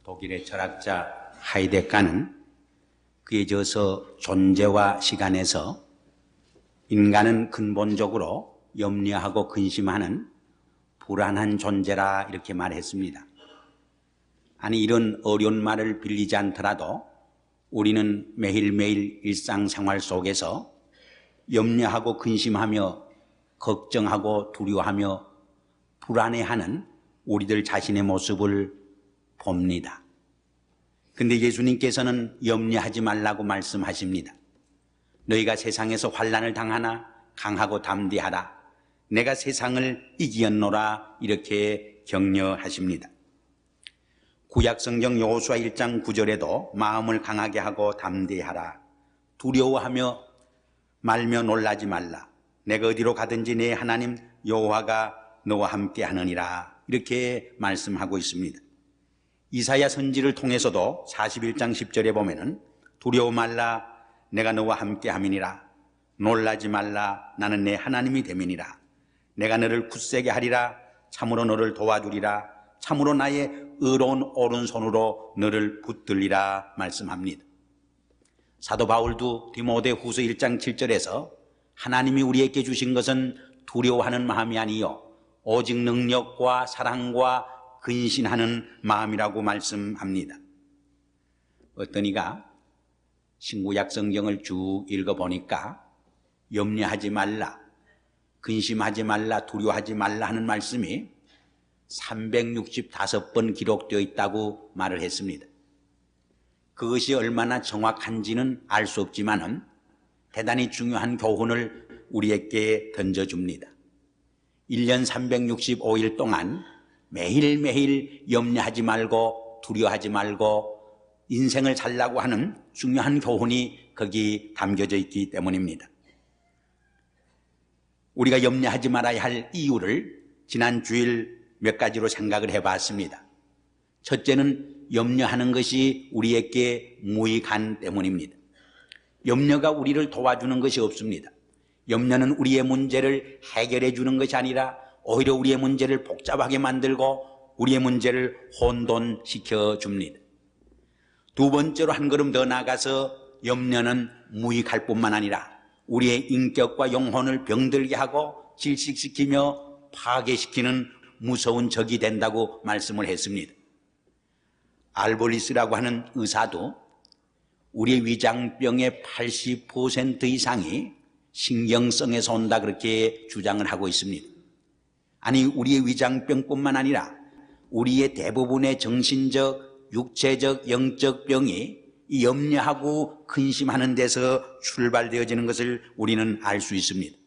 독일의 철학자 하이데가는 그의 저서 존재와 시간에서 인간은 근본적으로 염려하고 근심하는 불안한 존재라 이렇게 말했습니다. 아니, 이런 어려운 말을 빌리지 않더라도 우리는 매일매일 일상생활 속에서 염려하고 근심하며 걱정하고 두려워하며 불안해하는 우리들 자신의 모습을 봅니다. 근데 예수님께서는 염려하지 말라고 말씀하십니다. 너희가 세상에서 환난을 당하나 강하고 담대하라. 내가 세상을 이기었노라 이렇게 격려하십니다. 구약성경 여호수아 1장 9절에도 마음을 강하게 하고 담대하라. 두려워하며 말며 놀라지 말라. 내가 어디로 가든지 내 하나님 여호와가 너와 함께 하느니라 이렇게 말씀하고 있습니다. 이사야 선지를 통해서도 41장 10절에 보면은 두려워 말라 내가 너와 함께 함이니라. 놀라지 말라 나는 내 하나님이 됨이니라. 내가 너를 굳세게 하리라. 참으로 너를 도와주리라. 참으로 나의 의로운 오른손으로 너를 붙들리라 말씀합니다. 사도 바울도 디모데후서 1장 7절에서 하나님이 우리에게 주신 것은 두려워하는 마음이 아니요 오직 능력과 사랑과 근신하는 마음이라고 말씀합니다. 어떤 이가 신구약 성경을 쭉 읽어보니까 염려하지 말라, 근심하지 말라, 두려워하지 말라 하는 말씀이 365번 기록되어 있다고 말을 했습니다. 그것이 얼마나 정확한지는 알 수 없지만은 대단히 중요한 교훈을 우리에게 던져줍니다. 1년 365일 동안 매일매일 염려하지 말고 두려워하지 말고 인생을 살라고 하는 중요한 교훈이 거기 담겨져 있기 때문입니다. 우리가 염려하지 말아야 할 이유를 지난 주일 몇 가지로 생각을 해봤습니다. 첫째는 염려하는 것이 우리에게 무익한 때문입니다. 염려가 우리를 도와주는 것이 없습니다. 염려는 우리의 문제를 해결해 주는 것이 아니라 오히려 우리의 문제를 복잡하게 만들고 우리의 문제를 혼돈시켜 줍니다. 두 번째로 한 걸음 더 나아가서 염려는 무익할 뿐만 아니라 우리의 인격과 영혼을 병들게 하고 질식시키며 파괴시키는 무서운 적이 된다고 말씀을 했습니다. 알볼리스라고 하는 의사도 우리의 위장병의 80% 이상이 신경성에서 온다 그렇게 주장을 하고 있습니다. 아니, 우리의 위장병뿐만 아니라 우리의 대부분의 정신적, 육체적, 영적 병이 이 염려하고 근심하는 데서 출발되어지는 것을 우리는 알 수 있습니다.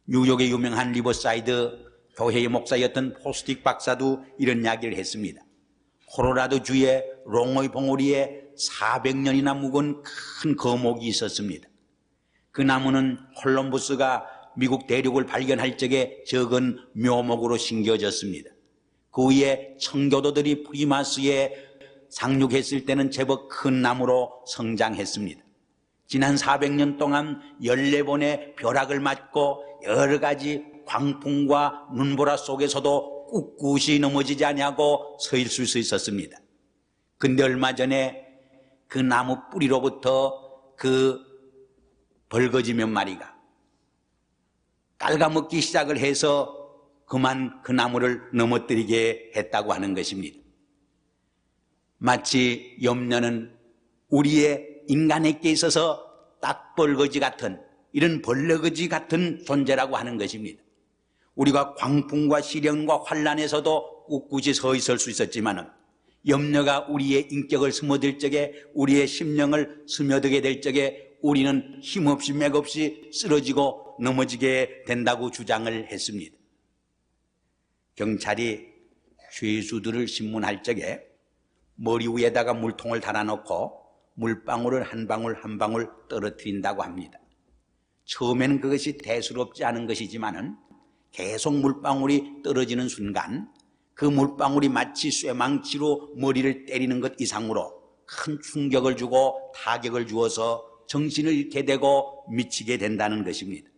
뉴욕의 유명한 리버사이드 교회의 목사였던 포스틱 박사도 이런 이야기를 했습니다. 콜로라도 주의 롱어이 봉우리에 400년이나 묵은 큰 거목이 있었습니다. 그 나무는 콜럼버스가 미국 대륙을 발견할 적에 적은 묘목으로 심겨졌습니다. 그 위에 청교도들이 프리마스에 상륙했을 때는 제법 큰 나무로 성장했습니다. 지난 400년 동안 14번의 벼락을 맞고 여러 가지 광풍과 눈보라 속에서도 꿋꿋이 넘어지지 아니하고 서 있을 수 있었습니다. 근데 얼마 전에 그 나무 뿌리로부터 그 벌거지 몇 마리가 깔아먹기 시작을 해서 그만 그 나무를 넘어뜨리게 했다고 하는 것입니다. 마치 염려는 우리의 인간에게 있어서 딱벌거지 같은 이런 벌레거지 같은 존재라고 하는 것입니다. 우리가 광풍과 시련과 환난에서도 꿋꿋이 서 있을 수 있었지만은 염려가 우리의 인격을 스며들 적에 우리의 심령을 스며들게 될 적에 우리는 힘없이 맥없이 쓰러지고 넘어지게 된다고 주장을 했습니다. 경찰이 죄수들을 신문할 적에 머리 위에다가 물통을 달아놓고 물방울을 한 방울 한 방울 떨어뜨린다고 합니다. 처음에는 그것이 대수롭지 않은 것이지만은 계속 물방울이 떨어지는 순간 그 물방울이 마치 쇠망치로 머리를 때리는 것 이상으로 큰 충격을 주고 타격을 주어서 정신을 잃게 되고 미치게 된다는 것입니다.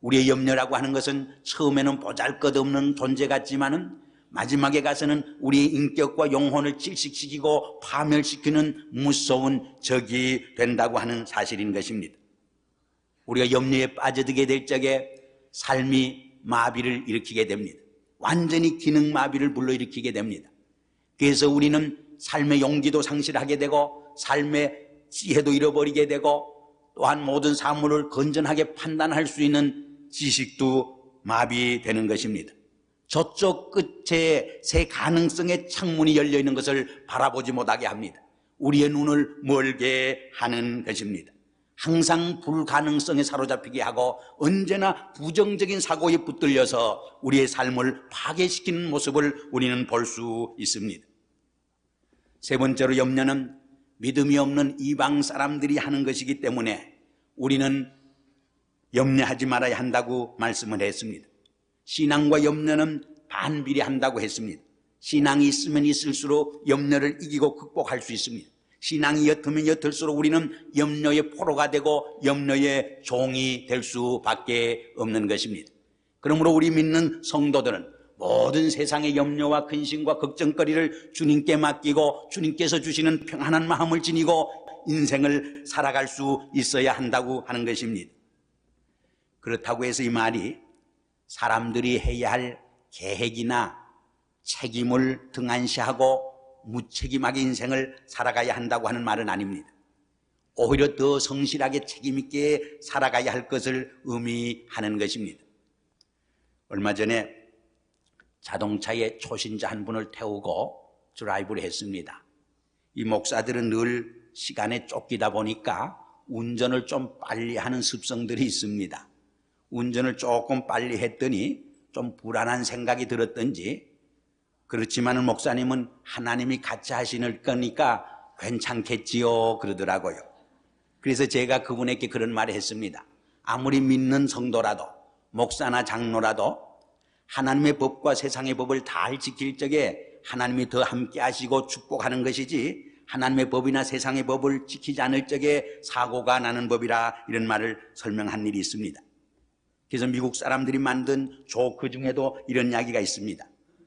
우리의 염려라고 하는 것은 처음에는 보잘것없는 존재 같지만은 마지막에 가서는 우리의 인격과 영혼을 질식시키고 파멸시키는 무서운 적이 된다고 하는 사실인 것입니다. 우리가 염려에 빠져들게 될 적에 삶이 마비를 일으키게 됩니다. 완전히 기능 마비를 불러일으키게 됩니다. 그래서 우리는 삶의 용기도 상실하게 되고 삶의 지혜도 잃어버리게 되고 또한 모든 사물을 건전하게 판단할 수 있는 지식도 마비되는 것입니다. 저쪽 끝에 새 가능성의 창문이 열려있는 것을 바라보지 못하게 합니다. 우리의 눈을 멀게 하는 것입니다. 항상 불가능성에 사로잡히게 하고 언제나 부정적인 사고에 붙들려서 우리의 삶을 파괴시키는 모습을 우리는 볼 수 있습니다. 세 번째로 염려는 믿음이 없는 이방 사람들이 하는 것이기 때문에 우리는 염려하지 말아야 한다고 말씀을 했습니다. 신앙과 염려는 반비례한다고 했습니다. 신앙이 있으면 있을수록 염려를 이기고 극복할 수 있습니다. 신앙이 옅으면 옅을수록 우리는 염려의 포로가 되고 염려의 종이 될 수밖에 없는 것입니다. 그러므로 우리 믿는 성도들은 모든 세상의 염려와 근심과 걱정거리를 주님께 맡기고 주님께서 주시는 평안한 마음을 지니고 인생을 살아갈 수 있어야 한다고 하는 것입니다. 그렇다고 해서 이 말이 사람들이 해야 할 계획이나 책임을 등한시하고 무책임하게 인생을 살아가야 한다고 하는 말은 아닙니다. 오히려 더 성실하게 책임있게 살아가야 할 것을 의미하는 것입니다. 얼마 전에 자동차에 초신자 한 분을 태우고 드라이브를 했습니다. 이 목사들은 늘 시간에 쫓기다 보니까 운전을 좀 빨리 하는 습성들이 있습니다. 운전을 조금 빨리 했더니 좀 불안한 생각이 들었던지, 그렇지만은 목사님은 하나님이 같이 하시는 거니까 괜찮겠지요 그러더라고요. 그래서 제가 그분에게 그런 말을 했습니다. 아무리 믿는 성도라도 목사나 장로라도 하나님의 법과 세상의 법을 잘 지킬 적에 하나님이 더 함께 하시고 축복하는 것이지 하나님의 법이나 세상의 법을 지키지 않을 적에 사고가 나는 법이라, 이런 말을 설명한 일이 있습니다. 그래서 미국 사람들이 만든 조크 중에도 이런 이야기가 있습니다.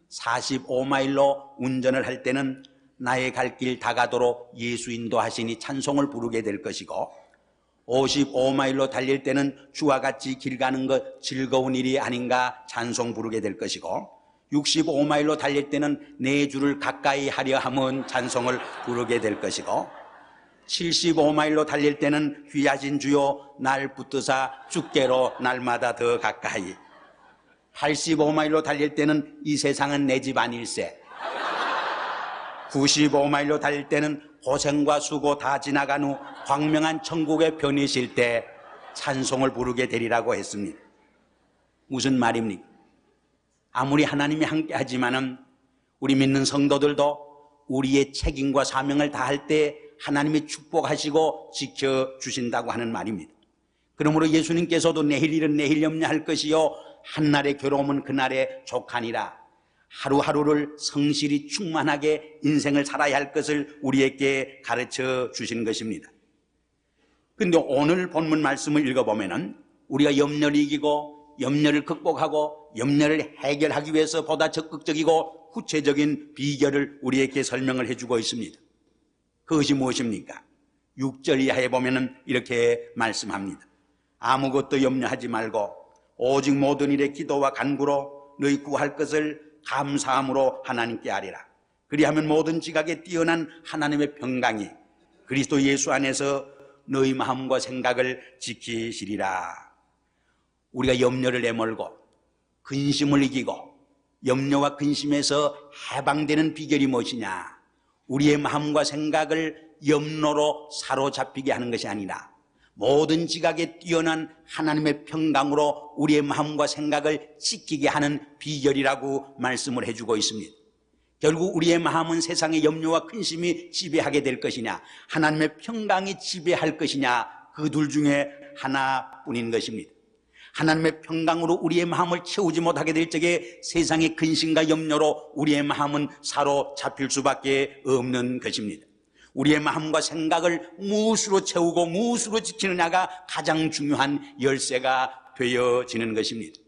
45마일로 운전을 할 때는 나의 갈 길 다가도록 예수 인도하시니 찬송을 부르게 될 것이고, 55마일로 달릴 때는 주와 같이 길 가는 것 즐거운 일이 아닌가 찬송 부르게 될 것이고, 65마일로 달릴 때는 내 주를 가까이 하려 함은 찬송을 부르게 될 것이고, 75마일로 달릴 때는 귀하신 주여 날 붙드사 주께로 날마다 더 가까이, 85마일로 달릴 때는 이 세상은 내 집 아닐세, 95마일로 달릴 때는 고생과 수고 다 지나간 후 광명한 천국에 편이실 때 찬송을 부르게 되리라고 했습니다. 무슨 말입니까? 아무리 하나님이 함께 하지만은 우리 믿는 성도들도 우리의 책임과 사명을 다할 때 하나님이 축복하시고 지켜주신다고 하는 말입니다. 그러므로 예수님께서도 내일 일은 내일 염려할 것이요 한날의 괴로움은 그날의 족하니라, 하루하루를 성실히 충만하게 인생을 살아야 할 것을 우리에게 가르쳐 주시는 것입니다. 그런데 오늘 본문 말씀을 읽어보면은 우리가 염려를 이기고 염려를 극복하고 염려를 해결하기 위해서 보다 적극적이고 구체적인 비결을 우리에게 설명을 해주고 있습니다. 그것이 무엇입니까? 6절 이하에 보면은 이렇게 말씀합니다. 아무것도 염려하지 말고 오직 모든 일에 기도와 간구로 너희 구할 것을 감사함으로 하나님께 아뢰라. 그리하면 모든 지각에 뛰어난 하나님의 평강이 그리스도 예수 안에서 너희 마음과 생각을 지키시리라. 우리가 염려를 내몰고 근심을 이기고 염려와 근심에서 해방되는 비결이 무엇이냐? 우리의 마음과 생각을 염려로 사로잡히게 하는 것이 아니라 모든 지각에 뛰어난 하나님의 평강으로 우리의 마음과 생각을 지키게 하는 비결이라고 말씀을 해주고 있습니다. 결국 우리의 마음은 세상의 염려와 근심이 지배하게 될 것이냐, 하나님의 평강이 지배할 것이냐, 그 둘 중에 하나뿐인 것입니다. 하나님의 평강으로 우리의 마음을 채우지 못하게 될 적에 세상의 근심과 염려로 우리의 마음은 사로잡힐 수밖에 없는 것입니다. 우리의 마음과 생각을 무엇으로 채우고 무엇으로 지키느냐가 가장 중요한 열쇠가 되어지는 것입니다.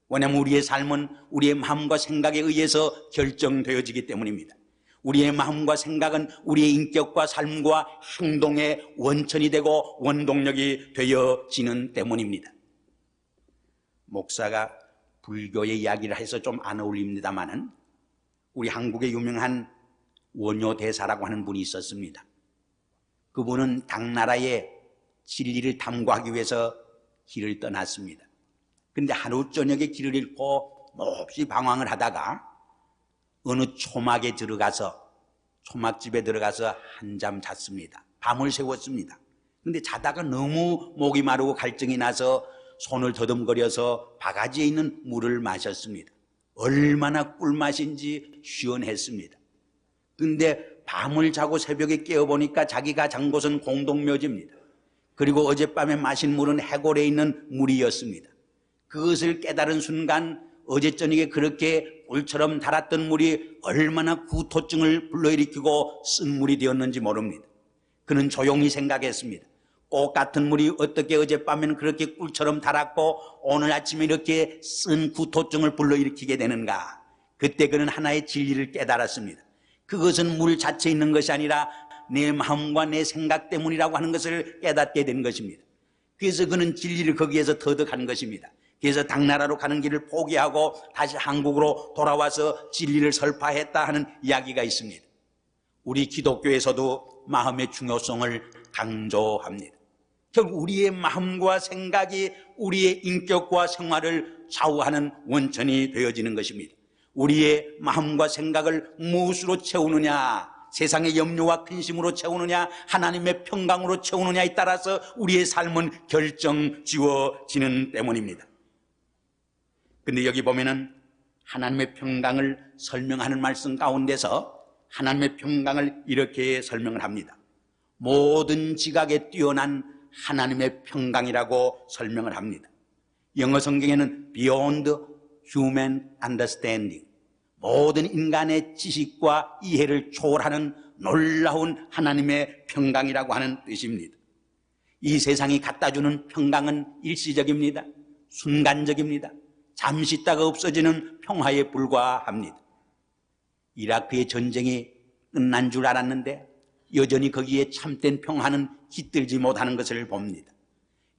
왜냐하면 우리의 삶은 우리의 마음과 생각에 의해서 결정되어지기 때문입니다. 우리의 마음과 생각은 우리의 인격과 삶과 행동의 원천이 되고 원동력이 되어지는 때문입니다. 목사가 불교의 이야기를 해서 좀 안 어울립니다마는 우리 한국의 유명한 원효대사라고 하는 분이 있었습니다. 그분은 당나라의 진리를 탐구하기 위해서 길을 떠났습니다. 그런데 하루 저녁에 길을 잃고 몹시 방황을 하다가 어느 초막집에 들어가서 한잠 잤습니다. 밤을 새웠습니다. 그런데 자다가 너무 목이 마르고 갈증이 나서 손을 더듬거려서 바가지에 있는 물을 마셨습니다. 얼마나 꿀맛인지 시원했습니다. 그런데 밤을 자고 새벽에 깨어보니까 자기가 잔 곳은 공동묘지입니다. 그리고 어젯밤에 마신 물은 해골에 있는 물이었습니다. 그것을 깨달은 순간 어제 저녁에 그렇게 꿀처럼 달았던 물이 얼마나 구토증을 불러일으키고 쓴 물이 되었는지 모릅니다. 그는 조용히 생각했습니다. 꽃 같은 물이 어떻게 어젯밤에는 그렇게 꿀처럼 달았고 오늘 아침에 이렇게 쓴 구토증을 불러일으키게 되는가. 그때 그는 하나의 진리를 깨달았습니다. 그것은 물 자체에 있는 것이 아니라 내 마음과 내 생각 때문이라고 하는 것을 깨닫게 된 것입니다. 그래서 그는 진리를 거기에서 터득한 것입니다. 그래서 당나라로 가는 길을 포기하고 다시 한국으로 돌아와서 진리를 설파했다 하는 이야기가 있습니다. 우리 기독교에서도 마음의 중요성을 강조합니다. 결국 우리의 마음과 생각이 우리의 인격과 생활을 좌우하는 원천이 되어지는 것입니다. 우리의 마음과 생각을 무엇으로 채우느냐, 세상의 염려와 근심으로 채우느냐, 하나님의 평강으로 채우느냐에 따라서 우리의 삶은 결정지어지는 때문입니다. 근데 여기 보면은 하나님의 평강을 설명하는 말씀 가운데서 하나님의 평강을 이렇게 설명을 합니다. 모든 지각에 뛰어난 하나님의 평강이라고 설명을 합니다. 영어 성경에는 beyond human understanding, 모든 인간의 지식과 이해를 초월하는 놀라운 하나님의 평강이라고 하는 뜻입니다. 이 세상이 갖다주는 평강은 일시적입니다. 순간적입니다. 잠시 있다가 없어지는 평화에 불과합니다. 이라크의 전쟁이 끝난 줄 알았는데 여전히 거기에 참된 평화는 깃들지 못하는 것을 봅니다.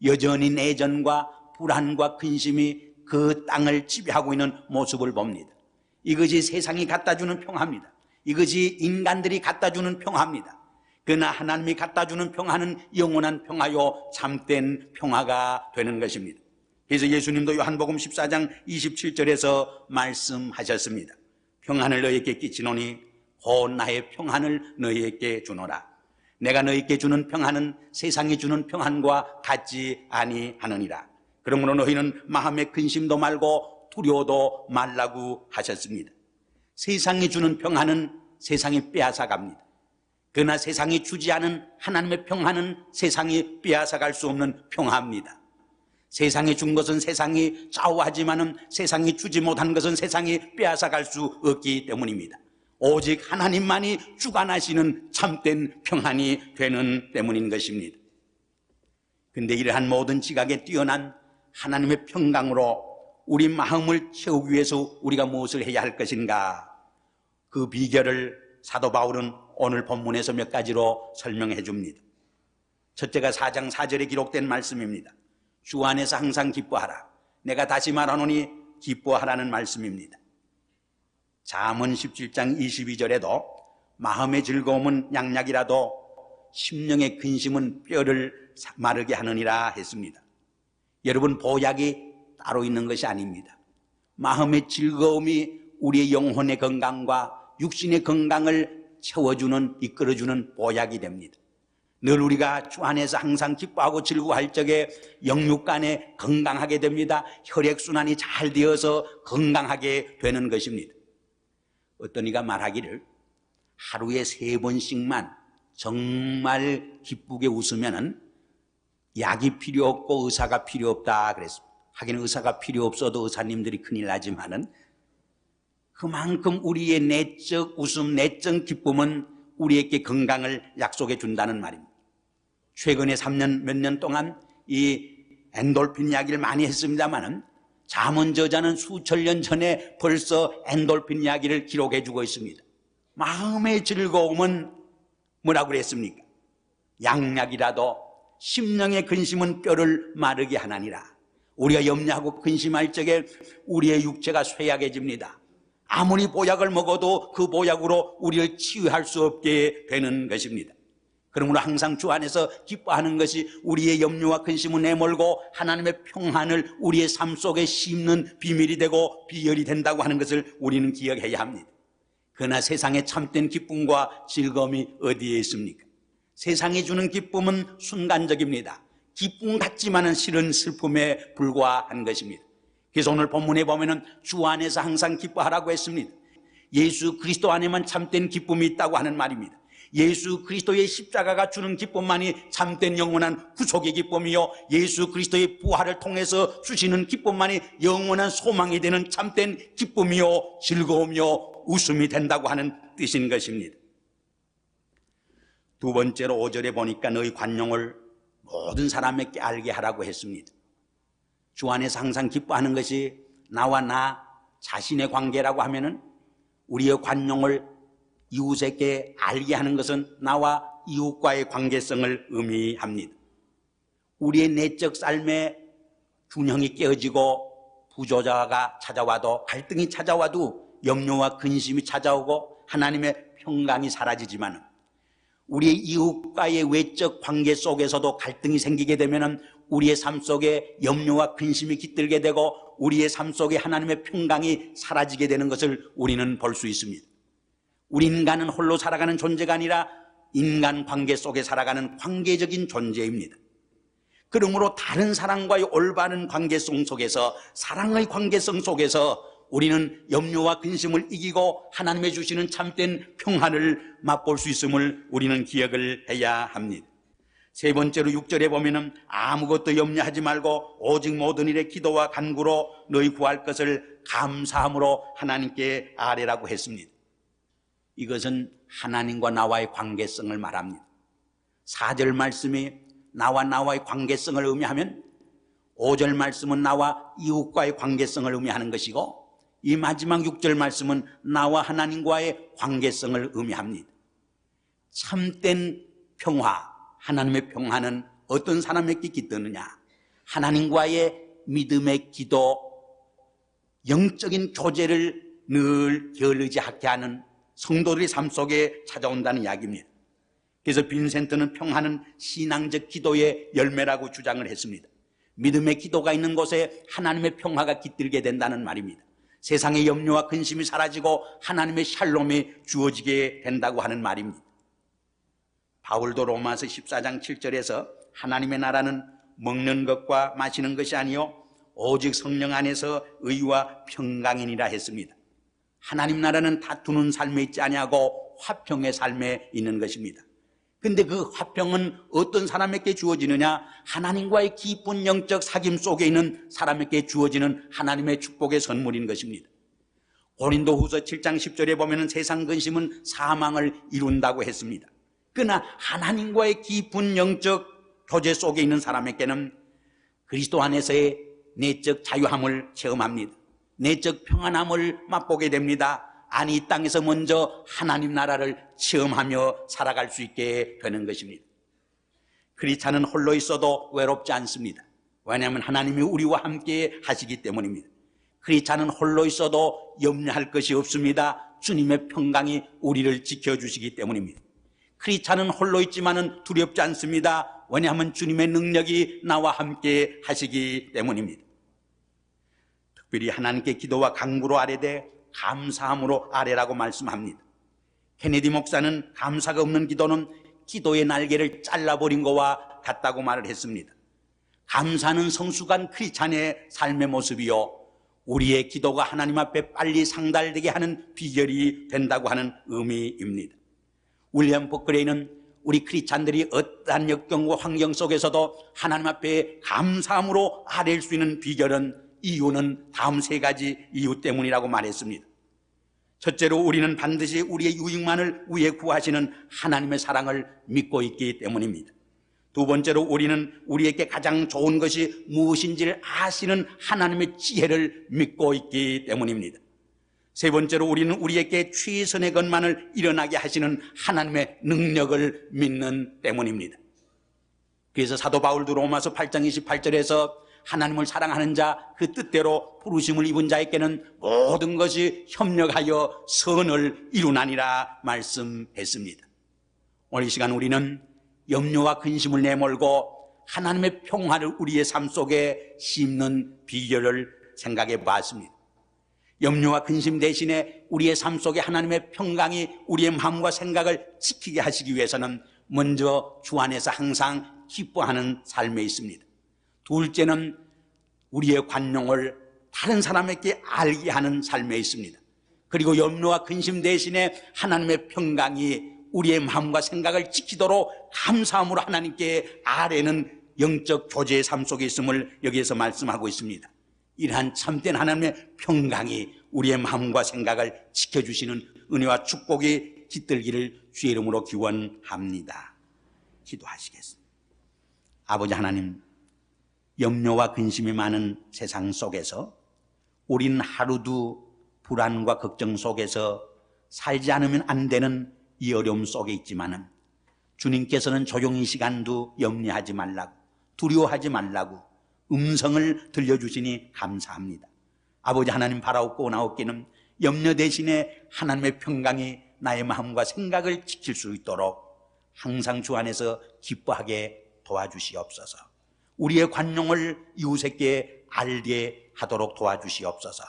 여전히 내전과 불안과 근심이 그 땅을 지배하고 있는 모습을 봅니다. 이것이 세상이 갖다주는 평화입니다. 이것이 인간들이 갖다주는 평화입니다. 그러나 하나님이 갖다주는 평화는 영원한 평화요 참된 평화가 되는 것입니다. 그래서 예수님도 요한복음 14장 27절에서 말씀하셨습니다. 평안을 너희에게 끼치노니 곧 나의 평안을 너희에게 주노라. 내가 너희에게 주는 평안은 세상이 주는 평안과 같지 아니하느니라. 그러므로 너희는 마음의 근심도 말고 두려워도 말라고 하셨습니다. 세상이 주는 평안은 세상이 빼앗아갑니다. 그러나 세상이 주지 않은 하나님의 평안은 세상이 빼앗아갈 수 없는 평화입니다. 세상이 준 것은 세상이 좌우하지만은 세상이 주지 못한 것은 세상이 빼앗아갈 수 없기 때문입니다. 오직 하나님만이 주관하시는 참된 평안이 되는 때문인 것입니다. 그런데 이러한 모든 지각에 뛰어난 하나님의 평강으로 우리 마음을 채우기 위해서 우리가 무엇을 해야 할 것인가? 그 비결을 사도 바울은 오늘 본문에서 몇 가지로 설명해 줍니다. 첫째가 4장 4절에 기록된 말씀입니다. 주 안에서 항상 기뻐하라. 내가 다시 말하노니 기뻐하라는 말씀입니다. 잠언 17장 22절에도 마음의 즐거움은 양약이라도 심령의 근심은 뼈를 마르게 하느니라 했습니다. 여러분, 보약이 따로 있는 것이 아닙니다. 마음의 즐거움이 우리의 영혼의 건강과 육신의 건강을 채워주는, 이끌어주는 보약이 됩니다. 늘 우리가 주 안에서 항상 기뻐하고 즐거워할 적에 영육간에 건강하게 됩니다. 혈액순환이 잘 되어서 건강하게 되는 것입니다. 어떤 이가 말하기를 하루에 3번씩만 정말 기쁘게 웃으면은 약이 필요 없고 의사가 필요 없다 그랬습니다. 하긴 의사가 필요 없어도 의사님들이 큰일 나지만은 그만큼 우리의 내적 웃음, 내적 기쁨은 우리에게 건강을 약속해 준다는 말입니다. 최근에 3년 몇 년 동안 이 엔돌핀 이야기를 많이 했습니다만은 잠언 저자는 수천 년 전에 벌써 엔돌핀 이야기를 기록해 주고 있습니다. 마음의 즐거움은 뭐라고 그랬습니까? 양약이라도 심령의 근심은 뼈를 마르게 하나니라. 우리가 염려하고 근심할 적에 우리의 육체가 쇠약해집니다. 아무리 보약을 먹어도 그 보약으로 우리를 치유할 수 없게 되는 것입니다. 그러므로 항상 주 안에서 기뻐하는 것이 우리의 염려와 근심을 내몰고 하나님의 평안을 우리의 삶 속에 심는 비밀이 되고 비결이 된다고 하는 것을 우리는 기억해야 합니다. 그러나 세상의 참된 기쁨과 즐거움이 어디에 있습니까? 세상이 주는 기쁨은 순간적입니다. 기쁨 같지만은 실은 슬픔에 불과한 것입니다. 그래서 오늘 본문에 보면은 주 안에서 항상 기뻐하라고 했습니다. 예수 그리스도 안에만 참된 기쁨이 있다고 하는 말입니다. 예수 그리스도의 십자가가 주는 기쁨만이 참된 영원한 구속의 기쁨이요, 예수 그리스도의 부활을 통해서 주시는 기쁨만이 영원한 소망이 되는 참된 기쁨이요, 즐거움이요, 웃음이 된다고 하는 뜻인 것입니다. 두 번째로 5절에 보니까 너희 관용을 모든 사람에게 알게 하라고 했습니다. 주 안에서 항상 기뻐하는 것이 나와 나 자신의 관계라고 하면은 우리의 관용을 이웃에게 알게 하는 것은 나와 이웃과의 관계성을 의미합니다. 우리의 내적 삶에 균형이 깨어지고 부조자가 찾아와도, 갈등이 찾아와도 염려와 근심이 찾아오고 하나님의 평강이 사라지지만 우리의 이웃과의 외적 관계 속에서도 갈등이 생기게 되면 우리의 삶 속에 염려와 근심이 깃들게 되고 우리의 삶 속에 하나님의 평강이 사라지게 되는 것을 우리는 볼 수 있습니다. 우리 인간은 홀로 살아가는 존재가 아니라 인간 관계 속에 살아가는 관계적인 존재입니다. 그러므로 다른 사람과의 올바른 관계성 속에서, 사랑의 관계성 속에서 우리는 염려와 근심을 이기고 하나님의 주시는 참된 평안을 맛볼 수 있음을 우리는 기억을 해야 합니다. 세 번째로 6절에 보면은 아무것도 염려하지 말고 오직 모든 일에 기도와 간구로 너희 구할 것을 감사함으로 하나님께 아뢰라고 했습니다. 이것은 하나님과 나와의 관계성을 말합니다. 4절 말씀이 나와의 관계성을 의미하면 5절 말씀은 나와 이웃과의 관계성을 의미하는 것이고 이 마지막 6절 말씀은 나와 하나님과의 관계성을 의미합니다. 참된 평화, 하나님의 평화는 어떤 사람에게 깃드느냐? 하나님과의 믿음의 기도, 영적인 교제를 늘 게을르지않게 하는 성도들의 삶 속에 찾아온다는 이야기입니다. 그래서 빈센트는 평화는 신앙적 기도의 열매라고 주장을 했습니다. 믿음의 기도가 있는 곳에 하나님의 평화가 깃들게 된다는 말입니다. 세상의 염려와 근심이 사라지고 하나님의 샬롬이 주어지게 된다고 하는 말입니다. 바울도 로마서 14장 7절에서 하나님의 나라는 먹는 것과 마시는 것이 아니요 오직 성령 안에서 의와 평강이니라 했습니다. 하나님 나라는 다투는 삶에 있지 아니하고 화평의 삶에 있는 것입니다. 근데 그 화평은 어떤 사람에게 주어지느냐? 하나님과의 깊은 영적 사귐 속에 있는 사람에게 주어지는 하나님의 축복의 선물인 것입니다. 고린도후서 7장 10절에 보면 세상 근심은 사망을 이룬다고 했습니다. 그러나 하나님과의 깊은 영적 교제 속에 있는 사람에게는 그리스도 안에서의 내적 자유함을 체험합니다. 내적 평안함을 맛보게 됩니다. 아니, 이 땅에서 먼저 하나님 나라를 체험하며 살아갈 수 있게 되는 것입니다. 크리스찬은 홀로 있어도 외롭지 않습니다. 왜냐하면 하나님이 우리와 함께 하시기 때문입니다. 크리스찬은 홀로 있어도 염려할 것이 없습니다. 주님의 평강이 우리를 지켜주시기 때문입니다. 크리스찬은 홀로 있지만은 두렵지 않습니다. 왜냐하면 주님의 능력이 나와 함께 하시기 때문입니다. 특별히 하나님께 기도와 간구로 아뢰되 감사함으로 아뢰라고 말씀합니다. 케네디 목사는 감사가 없는 기도는 기도의 날개를 잘라버린 것과 같다고 말을 했습니다. 감사는 성숙한 크리스찬의 삶의 모습이요, 우리의 기도가 하나님 앞에 빨리 상달되게 하는 비결이 된다고 하는 의미입니다. 윌리엄 버클레이는 우리 크리스찬들이 어떠한 역경과 환경 속에서도 하나님 앞에 감사함으로 아뢰일 수 있는 비결은, 이유는 다음 세 가지 이유 때문이라고 말했습니다. 첫째로 우리는 반드시 우리의 유익만을 위해 구하시는 하나님의 사랑을 믿고 있기 때문입니다. 두 번째로 우리는 우리에게 가장 좋은 것이 무엇인지를 아시는 하나님의 지혜를 믿고 있기 때문입니다. 세 번째로 우리는 우리에게 최선의 것만을 일어나게 하시는 하나님의 능력을 믿는 때문입니다. 그래서 사도 바울도 로마서 8장 28절에서 하나님을 사랑하는 자, 그 뜻대로 부르심을 입은 자에게는 모든 것이 협력하여 선을 이루나니라 말씀했습니다. 오늘 이 시간 우리는 염려와 근심을 내몰고 하나님의 평화를 우리의 삶 속에 심는 비결을 생각해 봤습니다. 염려와 근심 대신에 우리의 삶 속에 하나님의 평강이 우리의 마음과 생각을 지키게 하시기 위해서는 먼저 주 안에서 항상 기뻐하는 삶에 있습니다. 둘째는 우리의 관용을 다른 사람에게 알게 하는 삶에 있습니다. 그리고 염려와 근심 대신에 하나님의 평강이 우리의 마음과 생각을 지키도록 감사함으로 하나님께 아뢰는 영적 교제의 삶 속에 있음을 여기에서 말씀하고 있습니다. 이러한 참된 하나님의 평강이 우리의 마음과 생각을 지켜주시는 은혜와 축복이 깃들기를 주의 이름으로 기원합니다. 기도하시겠습니다. 아버지 하나님, 염려와 근심이 많은 세상 속에서 우리는 하루도 불안과 걱정 속에서 살지 않으면 안 되는 이 어려움 속에 있지만은 주님께서는 조용히 시간도 염려하지 말라고, 두려워하지 말라고 음성을 들려주시니 감사합니다. 아버지 하나님, 바라옵고 나옵기는 염려 대신에 하나님의 평강이 나의 마음과 생각을 지킬 수 있도록 항상 주 안에서 기뻐하게 도와주시옵소서. 우리의 관용을 이웃에게 알게 하도록 도와주시옵소서.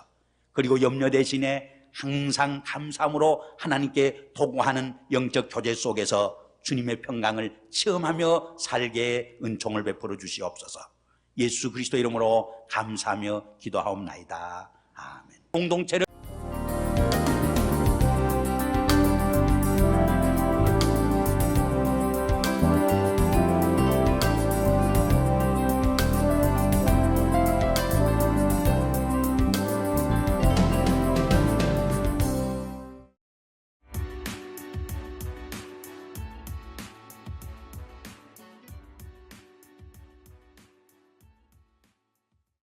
그리고 염려 대신에 항상 감사함으로 하나님께 도구하는 영적 교제 속에서 주님의 평강을 체험하며 살게 은총을 베풀어 주시옵소서. 예수 그리스도 이름으로 감사하며 기도하옵나이다. 아멘. 공동체를